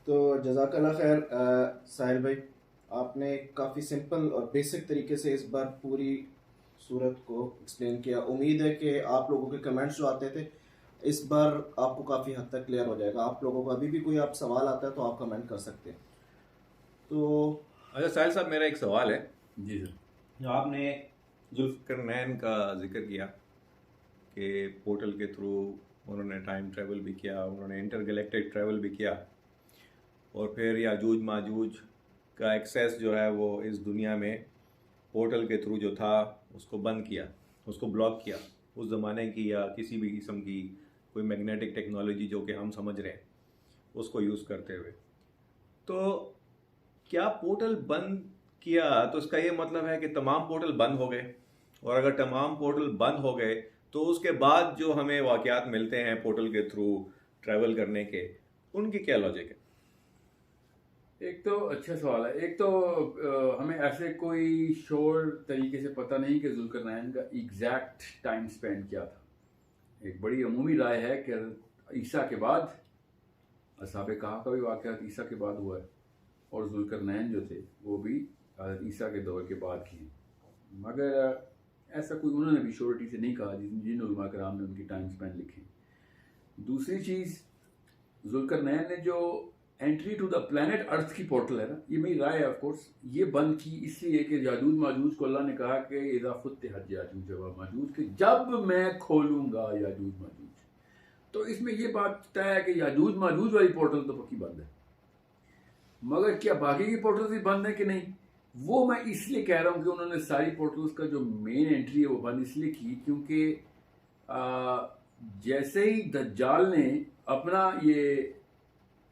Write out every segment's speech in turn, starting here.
तो जज़ाकल्लाह खैर साहिल भाई, आपने काफ़ी सिंपल और बेसिक तरीके से इस बार पूरी सूरत को एक्सप्लेन किया। उम्मीद है कि आप लोगों के कमेंट्स जो आते थे इस बार आपको काफ़ी हद तक क्लियर हो जाएगा। आप लोगों को अभी भी कोई आप सवाल आता है तो आप कमेंट कर सकते हैं। तो अच्छा साहिल साहब, मेरा एक सवाल है। जी सर। जो आपने जुल्फ़िकार का जिक्र किया कि पोर्टल के थ्रू उन्होंने टाइम ट्रैवल भी किया, उन्होंने इंटरगैलेक्टिक ट्रैवल भी किया, और फिर याजूज माजूज का एक्सेस जो है वो इस दुनिया में पोर्टल के थ्रू जो था उसको बंद किया, उसको ब्लॉक किया। उस ज़माने की या किसी भी किस्म की कोई मैग्नेटिक टेक्नोलॉजी जो कि हम समझ रहे हैं उसको यूज़ करते हुए, तो क्या पोर्टल बंद किया तो इसका ये मतलब है कि तमाम पोर्टल बंद हो गए? और अगर तमाम पोर्टल बंद हो गए तो उसके बाद जो हमें वाक़यात मिलते हैं पोर्टल के थ्रू ट्रैवल करने के, उनकी क्या लॉजिक है? एक तो अच्छा सवाल है। एक तो हमें ऐसे कोई श्योर तरीके से पता नहीं कि जुल्करनैन का एग्जैक्ट टाइम स्पेंड क्या था। एक बड़ी अमूमी राय है कि ईसा के बाद, असहाबे कहा का भी वाक़या ईसा के बाद हुआ है, और जुल्करनैन जो थे वो भी ईसा के दौर के बाद किए। मगर ऐसा कोई उन्होंने भी श्योरिटी से नहीं कहा जिन उलमा कराम ने उनकी टाइम स्पेंड लिखे। दूसरी चीज़, जुल्करनैन ने जो entry to the planet earth की पोर्टल है ना, ये मेरी राय है ऑफ कोर्स, ये बंद की इसलिए कि याजूज माजूज को अल्लाह ने कहा कि इज़ा फुत्तिहत याजूज व माजूज, कि जब मैं खोलूंगा याजूज माजूज। तो इसमें ये बात तय है कि याजूज माजूज वाली पोर्टल तो पक्की बंद है, मगर क्या बाकी की पोर्टल्स भी बंद है कि नहीं, वो मैं इसलिए कह रहा हूँ कि उन्होंने सारी पोर्टल्स का जो मेन एंट्री है वो बंद इसलिए की क्योंकि जैसे ही दज्जाल ने अपना ये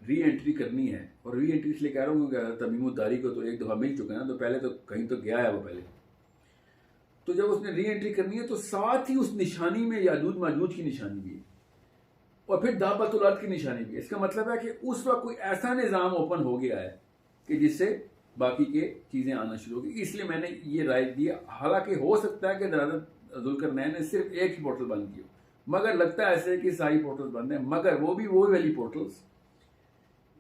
री एंट्री करनी है, और री एंट्री इसलिए कह रहा हूँ क्योंकि तमीमुद्दारी को तो एक दफ़ा मिल चुका है ना, तो पहले तो कहीं तो गया है वो पहले। तो जब उसने री एंट्री करनी है तो साथ ही उस निशानी में याजूज माजूज की निशानी भी है, और फिर दाबतुल अर्द की निशानी भी है। इसका मतलब है कि उस वक्त कोई ऐसा निज़ाम ओपन हो गया है कि जिससे बाकी के चीज़ें आना शुरू हो गई। इसलिए मैंने ये राय दी। हालांकि हो सकता है कि जुल्करनैन ने सिर्फ एक ही पोर्टल बंद किया, मगर लगता है ऐसे कि सारी पोर्टल्स बंद हैं, मगर वो भी वो वाली पोर्टल्स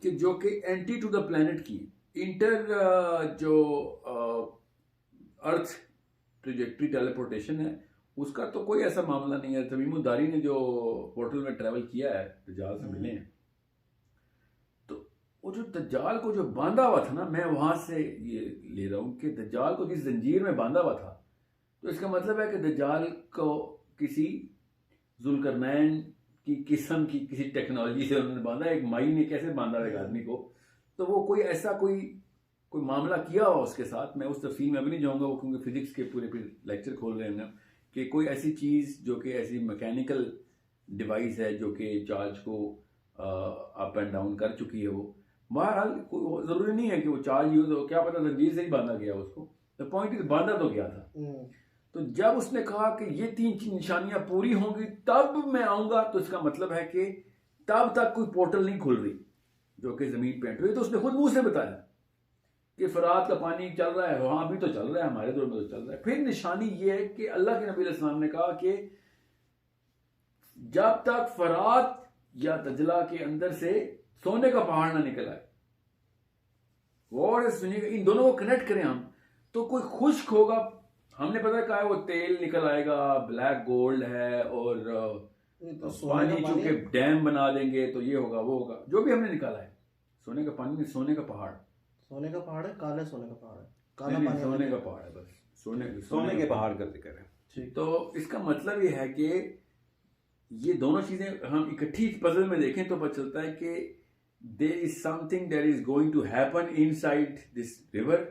कि जो कि एंटी टू द प्लैनेट की इंटर जो अर्थ ट्रेजेक्ट्री टेलीपोर्टेशन है उसका तो कोई ऐसा मामला नहीं है। तमीमुद्दारी ने जो पोर्टल में ट्रैवल किया है, दज्जाल से मिले हैं, तो वो जो दज्जाल को जो बांधा हुआ था ना, मैं वहां से ये ले रहा हूं कि दज्जाल को जिस जंजीर में बांधा हुआ था, तो इसका मतलब है कि दज्जाल को किसी जुल्करनैन की किस्म की किसी टेक्नोलॉजी से उन्होंने बांधा। एक माई ने कैसे बांधा एक आदमी को, तो वो कोई ऐसा कोई मामला किया हो उसके साथ। मैं उस तफसील में अभी नहीं जाऊंगा, वो क्योंकि फिजिक्स के पूरे लेक्चर खोल रहे हैं कि कोई ऐसी चीज़ जो कि ऐसी मैकेनिकल डिवाइस है जो कि चार्ज को अप एंड डाउन कर चुकी है। वो बहरहाल कोई ज़रूरी नहीं है कि वो चार्ज यूज हो, क्या पता जंजीर से ही बांधा गया उसको। द पॉइंट इज बांधा तो गया था। तो जब उसने कहा कि ये तीन निशानियां पूरी होंगी तब मैं आऊंगा, तो इसका मतलब है कि तब तक कोई पोर्टल नहीं खुल रही जो कि जमीन पे एंटर हुई। तो उसने खुद मुंह से बताया कि फरात का पानी चल रहा है। हाँ, अभी तो चल रहा है, हमारे दौर में तो चल रहा है। फिर निशानी ये है कि अल्लाह के नबी अलैहि सलाम ने कहा कि जब तक फरात या दजला के अंदर से सोने का पहाड़ ना निकल आए, और सुनिएगा, इन दोनों को कनेक्ट करें हम, तो कोई खुश्क होगा, हमने पता कहा है वो तेल निकल आएगा, ब्लैक गोल्ड है, और तो पानी चूंकि डैम बना देंगे तो ये होगा वो होगा, जो भी हमने निकाला है। सोने का पानी नहीं, सोने का पहाड़। सोने का पहाड़ है, काले सोने का पहाड़ है, काला पानी सोने का पहाड़ है, बस सोने के पहाड़ का जिक्र है। ठीक, तो इसका मतलब ये है कि ये दोनों चीजें हम इकट्ठी पजल में देखें तो पता चलता है कि there is something that is going to happen inside this river,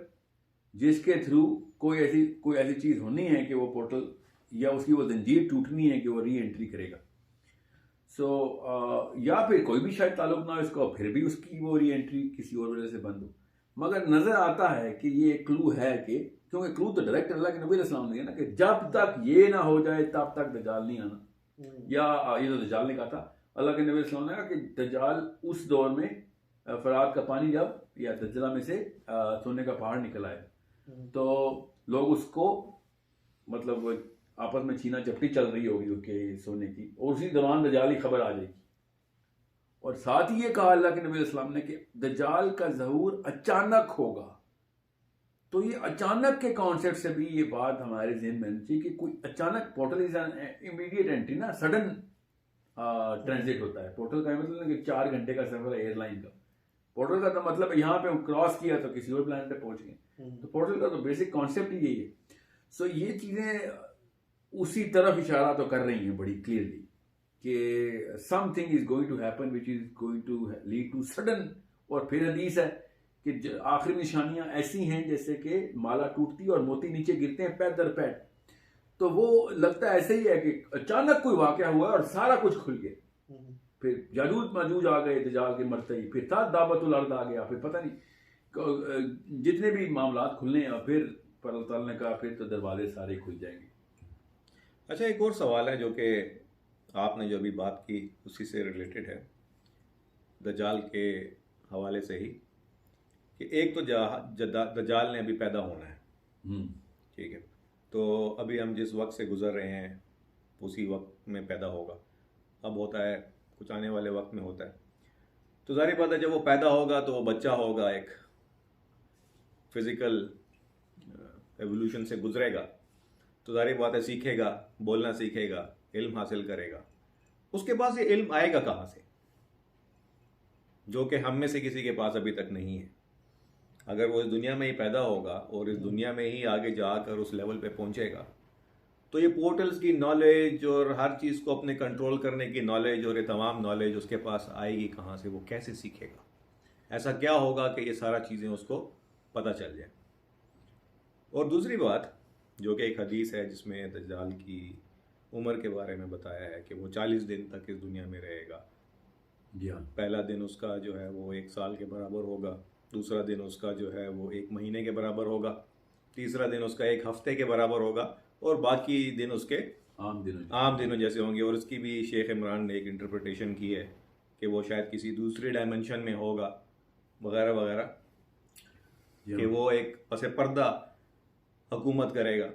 जिसके थ्रू कोई ऐसी चीज होनी है कि वो पोर्टल या उसकी वो जंजीर टूटनी है कि वो री एंट्री करेगा। या फिर कोई भी शायद ताल्लुक ना हो इसका, फिर भी उसकी वो री एंट्री किसी और वजह से बंद हो। मगर नजर आता है कि ये क्लू है कि, क्योंकि क्लू तो डायरेक्ट अल्लाह के नबी अलैहि ने दिया ना, कि जब तक ये ना हो जाए तब तक दज्जाल नहीं आना। या ये तो दज्जाल ने कहा था, अल्लाह के नबी अलैहि ने कहा कि दज्जाल उस दौर में फरात का पानी जब या दज्जला में से सोने का पहाड़ निकल आए तो लोग उसको मतलब आपस में छीना झपटी चल रही होगी उसके सोने की, और उसी दौरान दज्जाली खबर आ जाएगी। और साथ ही ये कहा अल्लाह के नबी अस्सलाम ने कि दज्जाल का ज़हूर अचानक होगा। तो ये अचानक के कॉन्सेप्ट से भी ये बात हमारे ज़हन में आनी चाहिए कि कोई अचानक, पोर्टल इज इमीडिएट एंट्री ना, सडन ट्रांजिट होता है। पोर्टल का मतलब कि 4 घंटे का सफर है एयरलाइन का। पोर्टल का तो मतलब यहाँ पे क्रॉस किया तो किसी और प्लैनेट पे पहुंच गए। तो पोर्टल का तो बेसिक कॉन्सेप्ट ही यही है। सो ये चीज़ें उसी तरफ इशारा तो कर रही हैं बड़ी क्लियरली कि something is going to happen which is going to lead to sudden. और फिर हदीस है कि आखिरी निशानियां ऐसी हैं जैसे कि माला टूटती और मोती नीचे गिरते हैं पैर दर पैर। तो वो लगता है ऐसे ही है कि अचानक कोई वाकया हुआ और सारा कुछ खुल गया। फिर जाजूज माजूज आ गए दज्जाल के मरते ही, फिर था दाबतुल अर्द आ गया, फिर पता नहीं जितने भी मामलात खुलने और फिर पर अल्लाह ताला ने कहा फिर तो दरवाजे सारे खुल जाएंगे। अच्छा, एक और सवाल है जो कि आपने जो अभी बात की उसी से रिलेटेड है, दज्जाल के हवाले से ही, कि एक तो दज्जाल ने अभी पैदा होना है, ठीक है, तो अभी हम जिस वक्त से गुजर रहे हैं उसी वक्त में पैदा होगा। अब होता है कुछ आने वाले वक्त में होता है, तो ज़ाहिर बात है जब वो पैदा होगा तो वो बच्चा होगा, एक फिज़िकल एवोल्यूशन से गुजरेगा, तो ज़ाहिर बात है सीखेगा, बोलना सीखेगा, इल्म हासिल करेगा। उसके पास ये इल्म आएगा कहाँ से, जो कि हम में से किसी के पास अभी तक नहीं है। अगर वो इस दुनिया में ही पैदा होगा और इस दुनिया में ही आगे जाकर उस लेवल पे पहुंचेगा, तो ये पोर्टल्स की नॉलेज और हर चीज़ को अपने कंट्रोल करने की नॉलेज और ये तमाम नॉलेज उसके पास आएगी कहाँ से, वो कैसे सीखेगा? ऐसा क्या होगा कि ये सारा चीज़ें उसको पता चल जाए? और दूसरी बात जो कि एक हदीस है जिसमें दज्जाल की उम्र के बारे में बताया है कि वो 40 दिन तक इस दुनिया में रहेगा। जी हाँ। पहला दिन उसका जो है वो 1 साल के बराबर होगा, दूसरा दिन उसका जो है वो 1 महीने के बराबर होगा, तीसरा दिन उसका 1 हफ्ते के बराबर होगा और बाकी दिन उसके आम दिनों जैसे होंगे। और उसकी भी शेख इमरान ने एक इंटरप्रिटेशन की है कि वो शायद किसी दूसरी डायमेंशन में होगा वगैरह वगैरह, कि वो एक पसे पर्दा हुकूमत करेगा।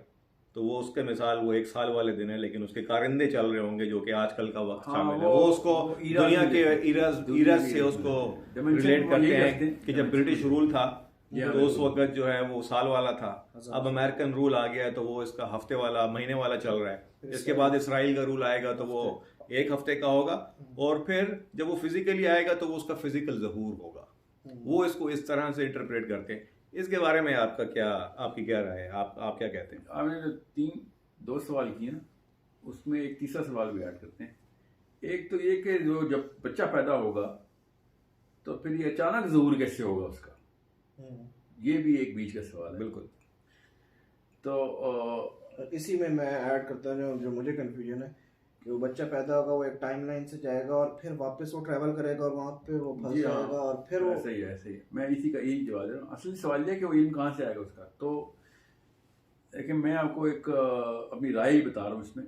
तो वो उसके मिसाल वो 1 साल वाले दिन है, लेकिन उसके कारिंदे चल रहे होंगे जो कि आजकल का वक्त शामिल है। वो उसको दुनिया के इराज से उसको रिलेट करते हैं कि जब ब्रिटिश रूल था तो उस वक्त जो है वो साल वाला था, अब अमेरिकन रूल आ गया तो वो इसका हफ्ते वाला, महीने वाला चल रहा है। इसके बाद इसराइल का रूल आएगा तो वो 1 हफ्ते का होगा, और फिर जब वो फिजिकली आएगा तो वो उसका फिजिकल ज़हूर होगा। वो इसको इस तरह से इंटरप्रेट करते हैं। इसके बारे में आपकी क्या राय है? आप क्या कहते हैं? आपने जो 2 सवाल किए ना, उसमें एक तीसरा सवाल भी ऐड करते हैं। एक तो ये कि जो जब बच्चा पैदा होगा तो फिर ये अचानक ज़हूर कैसे होगा उसका, ये भी एक बीच का सवाल है। बिल्कुल। तो इसी में मैं ऐड करता हूँ जो मुझे कन्फ्यूजन है कि वो बच्चा पैदा होगा, वो एक टाइमलाइन से जाएगा और फिर वापस वो ट्रैवल करेगा और वहाँ पे वो फंस जाएगा और फिर वो ऐसे ही मैं इसी का यही जवाब दे रहा हूँ। असली सवाल ये है कि वो इल्म कहाँ से आएगा उसका। तो लेकिन मैं आपको एक अपनी राय ही बता रहा हूँ इसमें,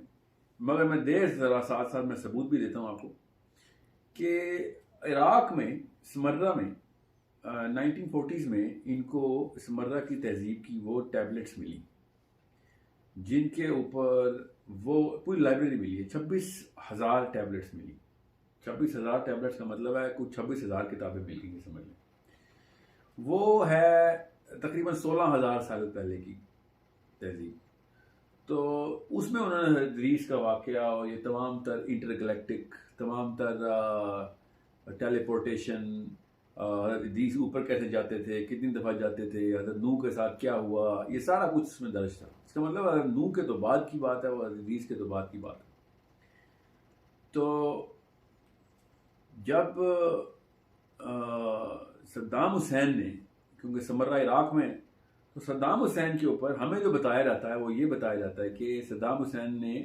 मगर मैं ज़रा साथ साथ मैं सबूत भी देता हूँ आपको कि इराक में स्मर्रा में 1940s में इनको स्मर्रा की तहजीब की वो टैबलेट्स मिली जिनके ऊपर वो पूरी लाइब्रेरी मिली है। 26,000 टैबलेट्स मिली। 26,000 टैबलेट्स का मतलब है कुछ 26,000 किताबें मिल गई, समझ लें। वो है तकरीबन 16,000 साल पहले की तहजीब। तो उसमें उन्होंने हदीस का वाकया और ये तमाम तर इंटरगैलेक्टिक, तमाम तर टेलीपोर्टेशन, हदीस ऊपर कैसे जाते थे, कितनी दफ़ा जाते थे, हज़रत नूह के साथ क्या हुआ, ये सारा कुछ इसमें दर्ज था। इसका मतलब अगर नूह के तो बाद की बात है और हदीस के तो बाद की बात है। तो जब सद्दाम हुसैन ने, क्योंकि समर्रा इराक में, तो सद्दाम हुसैन के ऊपर हमें जो बताया जाता है वो ये बताया जाता है कि सद्दाम हुसैन ने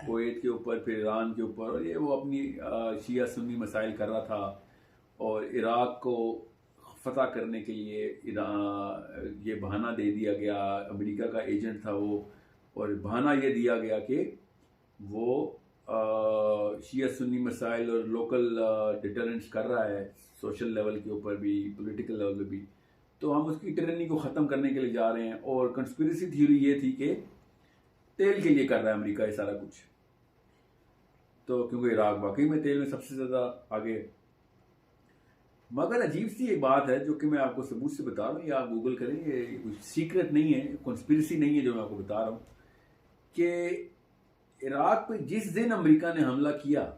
कुवैत के ऊपर, फिर ईरान के ऊपर, और ये वो अपनी शिया सुन्नी मसाइल कर रहा था और इराक को फतह करने के लिए ये बहाना दे दिया गया, अमेरिका का एजेंट था वो, और बहाना ये दिया गया कि वो शिया सुन्नी मसाइल और लोकल डिटरेंट्स कर रहा है, सोशल लेवल के ऊपर भी, पॉलिटिकल लेवल पे भी। तो हम उसकी टिरनी को ख़त्म करने के लिए जा रहे हैं। और कंस्पिरेसी थ्योरी ये थी कि तेल के लिए कर रहा है अमेरिका ये सारा कुछ। तो क्योंकि इराक वाकई में तेल में सबसे ज़्यादा आगे, मगर अजीब सी एक बात है जो कि मैं आपको सबूत से बता रहा हूँ, या आप गूगल करें, ये कुछ सीक्रेट नहीं है, कॉन्स्पिरेसी नहीं है जो मैं आपको बता रहा हूँ, कि इराक पे जिस दिन अमेरिका ने हमला किया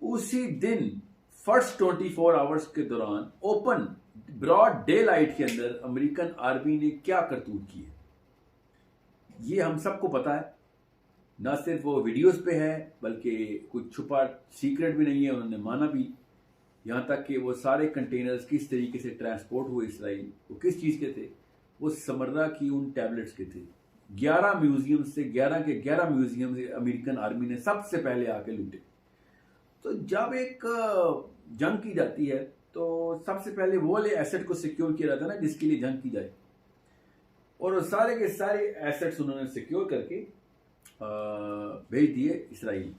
उसी दिन फर्स्ट 24 आवर्स के दौरान ओपन ब्रॉड डे लाइट के अंदर अमेरिकन आर्मी ने क्या करतूत किए, ये हम सबको पता है। ना सिर्फ वो वीडियोस पे है बल्कि कुछ छुपा सीक्रेट भी नहीं है, उन्होंने माना भी। यहाँ तक कि वो सारे कंटेनर्स किस तरीके से ट्रांसपोर्ट हुए इसराइल, वो किस चीज़ के थे, वो समर्रा की उन टैबलेट्स के थे। 11 म्यूजियम से 11 के 11 म्यूजियम से अमेरिकन आर्मी ने सबसे पहले आके लूटे। तो जब एक जंग की जाती है तो सबसे पहले वो वाले एसेट को सिक्योर किया जाता है ना जिसके लिए जंग की जाए, और वो सारे के सारे एसेट्स उन्होंने सिक्योर करके भेज दिए इसराइल।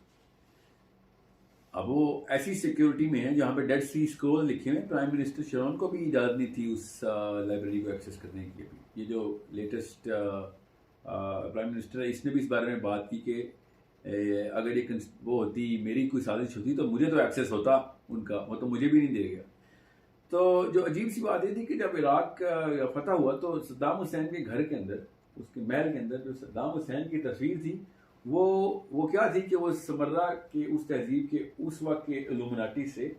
अब वो ऐसी सिक्योरिटी में है जहाँ पे डेड सी स्क्रॉल लिखे हुए। प्राइम मिनिस्टर शरोन को भी इजाज़त नहीं थी उस लाइब्रेरी को एक्सेस करने के लिए भी। ये जो लेटेस्ट प्राइम मिनिस्टर है इसने भी इस बारे में बात की कि अगर ये वो होती, मेरी कोई साजिश होती तो मुझे तो एक्सेस होता उनका, वो तो मुझे भी नहीं देगा। तो जो अजीब सी बात ये थी कि जब इराक का फतह हुआ तो सद्दाम हुसैन के घर के अंदर, उसके महल के अंदर जो सद्दाम हुसैन की तस्वीर थी वो क्या थी कि वो समर्रा के उस तहजीब के उस वक्त के इल्यूमिनाटी से,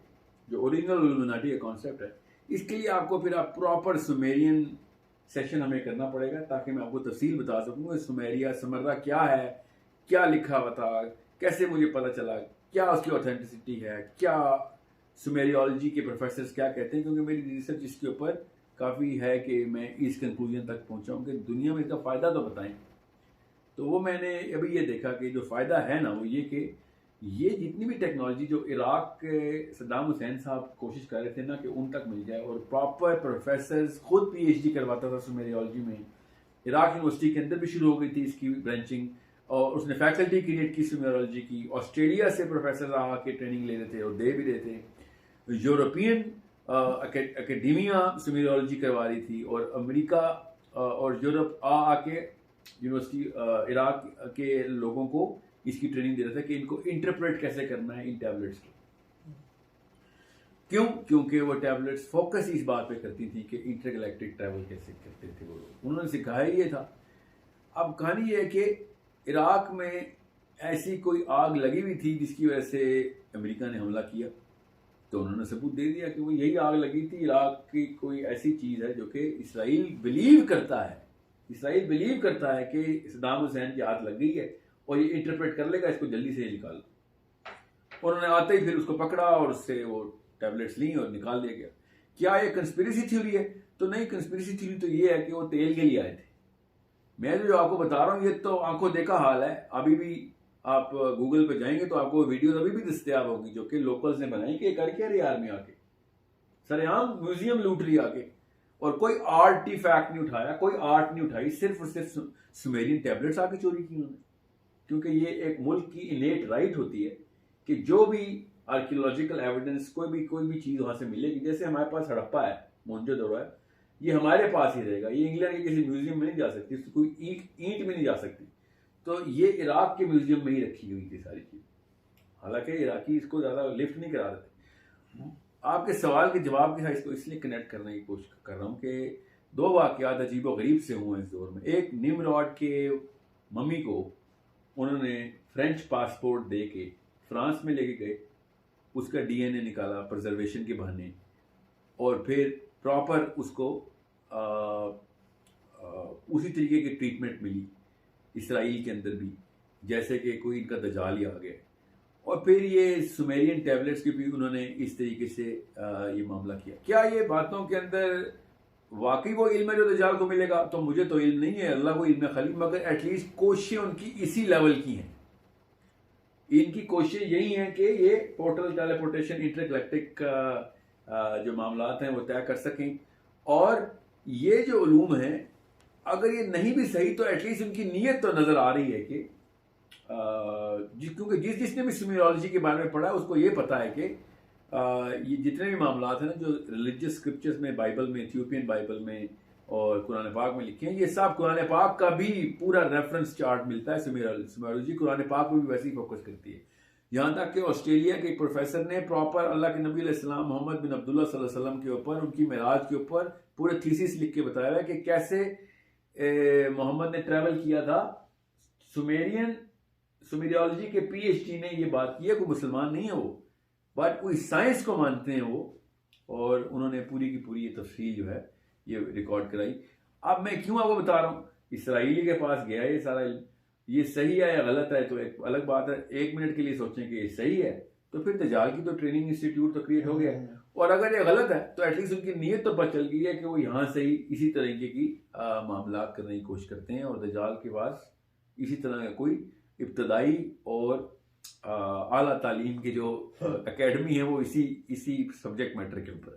जो ओरिजिनल इल्यूमिनाटी का कॉन्सेप्ट है, इसके लिए आपको फिर आप प्रॉपर सुमेरियन सेशन हमें करना पड़ेगा ताकि मैं आपको तफसील बता सकूँ सुमेरिया समर्रा क्या है, क्या लिखा हुआ था, कैसे मुझे पता चला, क्या उसकी ऑथेंटिसिटी है, क्या सुमेरियोलॉजी के प्रोफेसर्स क्या कहते हैं, क्योंकि मेरी रिसर्च इसके ऊपर काफ़ी है कि मैं इस कंक्लूजन तक पहुँचाऊँ कि दुनिया में इसका फ़ायदा तो बताएं। तो वो मैंने अभी ये देखा कि जो फ़ायदा है ना वो ये कि ये जितनी भी टेक्नोलॉजी जो इराक के सद्दाम हुसैन साहब कोशिश कर रहे थे ना कि उन तक मिल जाए, और प्रॉपर प्रोफेसर्स खुद PhD करवाता था सुमेरियोलॉजी में। इराक यूनिवर्सिटी के अंदर भी शुरू हो गई थी इसकी ब्रांचिंग, और उसने फैकल्टी क्रिएट की सुमेरियोलॉजी की। ऑस्ट्रेलिया से प्रोफेसर आके ट्रेनिंग ले रहे थे और दे भी रहे थे। यूरोपियन अकेडेमिया सुमेरियोलॉजी करवा रही थी, और अमेरिका और यूरोप आके यूनिवर्सिटी इराक के लोगों को इसकी ट्रेनिंग दे रहा था कि इनको इंटरप्रेट कैसे करना है इन टैबलेट्स को। क्यों? क्योंकि वो टैबलेट्स फोकस इस बात पे करती थी कि इंटरगैलेक्टिक ट्रैवल कैसे करते थे वो लोग, उन्होंने सिखाया ये था। अब कहानी ये है कि इराक में ऐसी कोई आग लगी हुई थी जिसकी वजह से अमेरिका ने हमला किया, तो उन्होंने सबूत दे दिया कि वो यही आग लगी थी। इराक की कोई ऐसी चीज़ है जो कि इसराइल बिलीव करता है कि सद्दाम हुसैन की हाथ लग गई है और ये इंटरप्रेट कर लेगा, इसको जल्दी से निकाल। और उन्होंने आते ही फिर उसको पकड़ा और उससे वो टैबलेट्स ली और निकाल दिया गया। क्या ये कंस्पिरेसी थ्योरी है? तो नहीं, कंस्पिरेसी थ्योरी तो ये है कि वो तेल के लिए आए थे। मैं जो आपको बता रहा हूँ ये तो आंखों देखा हाल है। अभी भी आप गूगल पे जाएंगे तो आपको वीडियोस अभी भी दस्तयाब होगी जो कि लोकल्स ने बनाई कि कर क्या रही आर्मी आके, सरेआम म्यूजियम लूट लिया आके, और कोई आर्टिफैक्ट नहीं उठाया, कोई आर्ट नहीं उठाई, सिर्फ और सिर्फ सुमेरियन टैबलेट्स आके चोरी की उन्होंने। क्योंकि ये एक मुल्क की इनेट राइट होती है कि जो भी आर्कियोलॉजिकल एविडेंस कोई भी चीज़ वहाँ से मिलेगी, जैसे हमारे पास हड़प्पा है, मोहनजोदड़ो है, ये हमारे पास ही रहेगा, ये इंग्लैंड के किसी म्यूजियम में नहीं जा सकती, इसको कोई ईंट में नहीं जा सकती। तो ये इराक के म्यूजियम में ही रखी हुई थी सारी चीज़। हालांकि इराकी इसको ज़्यादा लिफ्ट नहीं करा देते। आपके सवाल के जवाब के साथ इसको इसलिए कनेक्ट करने की कोशिश कर रहा हूँ कि 2 वाक़यात अजीब व गरीब से हुए इस दौर में। एक, निमरॉड के मम्मी को उन्होंने फ्रेंच पासपोर्ट दे के फ्रांस में लेके गए, उसका DNA निकाला प्रिजर्वेशन के बहाने, और फिर प्रॉपर उसको उसी तरीके की ट्रीटमेंट मिली इसराइल के अंदर भी, जैसे कि कोई इनका दजाल ही आ गया। और फिर ये सुमेरियन टैबलेट्स की भी उन्होंने इस तरीके से ये मामला किया। क्या ये बातों के अंदर वाकई वो इल्म है जो दजाल को मिलेगा? तो मुझे तो इल्म नहीं है, अल्लाह को इल्म है खाली, मगर एटलीस्ट कोशिशें उनकी इसी लेवल की हैं। इनकी कोशिश यही है कि ये पोर्टल टेलीपोर्टेशन इंटरगैलेक्टिक जो मामलात हैं वो तय कर सकें। और ये जो उलूम है अगर ये नहीं भी सही तो एटलीस्ट उनकी नीयत तो नज़र आ रही है कि क्योंकि जिसने भी सुमेरियोलॉजी के बारे में पढ़ा है उसको ये पता है कि ये जितने भी मामलात हैं ना जो रिलीजियस स्क्रिप्चर्स में, बाइबल में, इथियोपियन बाइबल में और कुरान पाक में लिखे हैं, ये सब कुरान पाक का भी पूरा रेफरेंस चार्ट मिलता है। सुमेरियोलॉजी कुरान पाक में भी वैसे ही फोकस करती है। यहाँ तक कि ऑस्ट्रेलिया के एक प्रोफेसर ने प्रॉपर अल्लाह के नबी अलैहिस्सलाम मोहम्मद बिन अब्दुल्ला सल्लल्लाहु अलैहि वसल्लम के ऊपर, उनकी मेराज के ऊपर पूरे थीसिस लिख के बताया है कि कैसे मोहम्मद ने ट्रैवल किया था। सुमेरियोलॉजी के पीएचडी ने ये बात की है, कोई मुसलमान नहीं है वो, बट कोई साइंस को मानते हैं वो, और उन्होंने पूरी की पूरी ये तफसील जो है ये रिकॉर्ड कराई। अब मैं क्यों आपको बता रहा हूँ, इसराइली के पास गया ये सारा इल्म, ये सही है या गलत है तो एक अलग बात है। एक मिनट के लिए सोचें कि ये सही है तो फिर दज्जाल की तो ट्रेनिंग इंस्टीट्यूट तो क्रिएट हो गया, और अगर ये गलत है तो एटलीस्ट उनकी नीयत तो पता चल गई है कि वो यहाँ से ही इसी तरीके की मामला करने की कोशिश करते हैं, और दज्जाल के पास इसी तरह का कोई इब्तदाई और आला तालीम की जो एकेडमी है वो इसी सब्जेक्ट मैटर के ऊपर है।